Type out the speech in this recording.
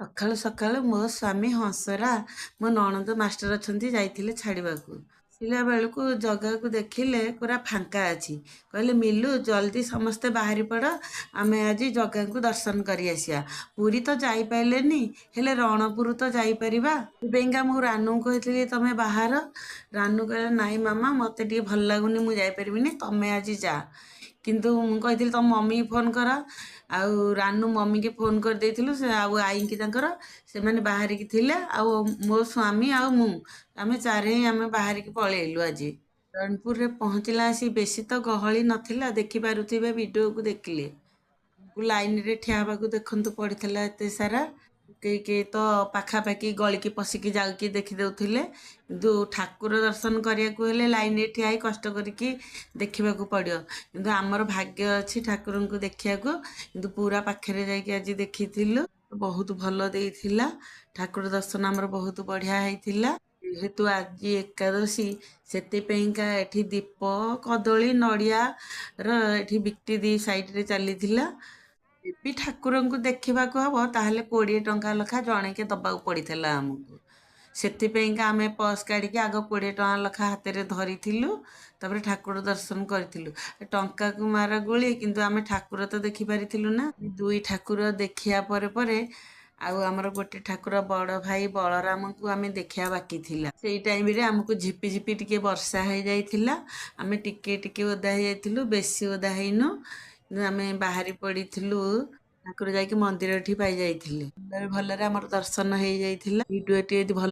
ସକାଳୁ ସକାଳୁ ମୋ ସ୍ୱାମୀ ହଂସରା ମୋ ନଣନ୍ଦ ମାଷ୍ଟର ଅଛନ୍ତି ଯାଇଥିଲେ ଛାଡ଼ିବାକୁ। ଆସିଲା ବେଳକୁ ଜଗାକୁ ଦେଖିଲେ ପୁରା ଫାଙ୍କା ଅଛି। କହିଲେ ମିଲୁ ଜଲ୍ଦି ସମସ୍ତେ ବାହାରି ପଡ଼, ଆମେ ଆଜି ଜଗାଙ୍କୁ ଦର୍ଶନ କରି ଆସିବା। ପୁରୀ ତ ଯାଇପାରିଲେନି, ହେଲେ ରଣପୁର ତ ଯାଇପାରିବା। ସେଥିପାଇଁକା ମୁଁ ରାନୁଙ୍କୁ କହିଥିଲି ତମେ ବାହାର। ରାନୁ କହିଲା ନାଇଁ ମାମା ମୋତେ ଟିକେ ଭଲ ଲାଗୁନି, ମୁଁ ଯାଇପାରିବିନି, ତମେ ଆଜି ଯା। କିନ୍ତୁ ମୁଁ କହିଥିଲି ତମ ମମିକି ଫୋନ୍ କର। ଆଉ ରାନୁ ମମିକି ଫୋନ୍ କରିଦେଇଥିଲୁ, ସେ ଆଉ ଆଈଙ୍କି ତାଙ୍କର ସେମାନେ ବାହାରିକି ଥିଲେ। ଆଉ ମୋ ସ୍ୱାମୀ ଆଉ ମୁଁ ଆମେ ଆମେ ବାହାରିକି ପଳେଇଲୁ ଆଜି। ରଣପୁରରେ ପହଞ୍ଚିଲା ଆସି ବେଶୀ ତ ଗହଳି ନଥିଲା, ଦେଖିପାରୁଥିବେ ଭିଡ଼ିଓକୁ ଦେଖିଲେ। ଲାଇନରେ ଠିଆ ହେବାକୁ ଦେଖନ୍ତୁ ପଡ଼ିଥିଲା ଏତେ ସାରା। କେହି କେହି ତ ପାଖାପାଖି ଗଳିକି ପଶିକି ଯାଇକି ଦେଖିଦେଉଥିଲେ। କିନ୍ତୁ ଠାକୁର ଦର୍ଶନ କରିବାକୁ ହେଲେ ଲାଇନରେ ଠିଆ ହେଇ କଷ୍ଟ କରିକି ଦେଖିବାକୁ ପଡ଼ିବ। କିନ୍ତୁ ଆମର ଭାଗ୍ୟ ଅଛି ଠାକୁରଙ୍କୁ ଦେଖିବାକୁ। କିନ୍ତୁ ପୁରା ପାଖରେ ଯାଇକି ଆଜି ଦେଖିଥିଲୁ, ବହୁତ ଭଲ ଦେଇଥିଲା। ଠାକୁର ଦର୍ଶନ ଆମର ବହୁତ ବଢ଼ିଆ ହେଇଥିଲା। ଯେହେତୁ ଆଜି ଏକାଦଶୀ, ସେଥିପାଇଁକା ଏଠି ଦୀପ, କଦଳୀ, ନଡ଼ିଆର ଏଠି ବିକ୍ରି ଦି ସାଇଡ଼ରେ ଚାଲିଥିଲା। ଯଦି ଠାକୁରଙ୍କୁ ଦେଖିବାକୁ ହବ ତାହେଲେ 20 ଟଙ୍କା ଲେଖା ଜଣେକେ ଦବାକୁ ପଡ଼ିଥିଲା ଆମକୁ। ସେଥିପାଇଁକା ଆମେ ପର୍ସ କାଢ଼ିକି ଆଗ 20 ଟଙ୍କା ଲେଖା ହାତରେ ଧରିଥିଲୁ, ତାପରେ ଠାକୁର ଦର୍ଶନ କରିଥିଲୁ। ଟଙ୍କାକୁ ମାର ଗୁଳି, କିନ୍ତୁ ଆମେ ଠାକୁର ତ ଦେଖିପାରିଥିଲୁ ନା। ଦୁଇ ଠାକୁର ଦେଖିବା ପରେ ପରେ ଆଉ ଆମର ଗୋଟେ ଠାକୁର ବଡ଼ ଭାଇ ବଳରାମଙ୍କୁ ଆମେ ଦେଖିବା ବାକି ଥିଲା। ସେଇ ଟାଇମରେ ଆମକୁ ଝିପି ଝିପି ଟିକେ ବର୍ଷା ହେଇଯାଇଥିଲା। ଆମେ ଟିକେ ଟିକେ ଓଦା ହେଇଯାଇଥିଲୁ, ବେଶୀ ଓଦା ହେଇନୁ। କିନ୍ତୁ ଆମେ ବାହାରି ପଡ଼ିଥିଲୁ, ଠାକୁର ଯାଇକି ମନ୍ଦିରଠି ପାଇଯାଇଥିଲେ। ଭଲରେ ଆମର ଦର୍ଶନ ହେଇଯାଇଥିଲା। ଭିଡ଼ିଓଟି ଯଦି ଭଲ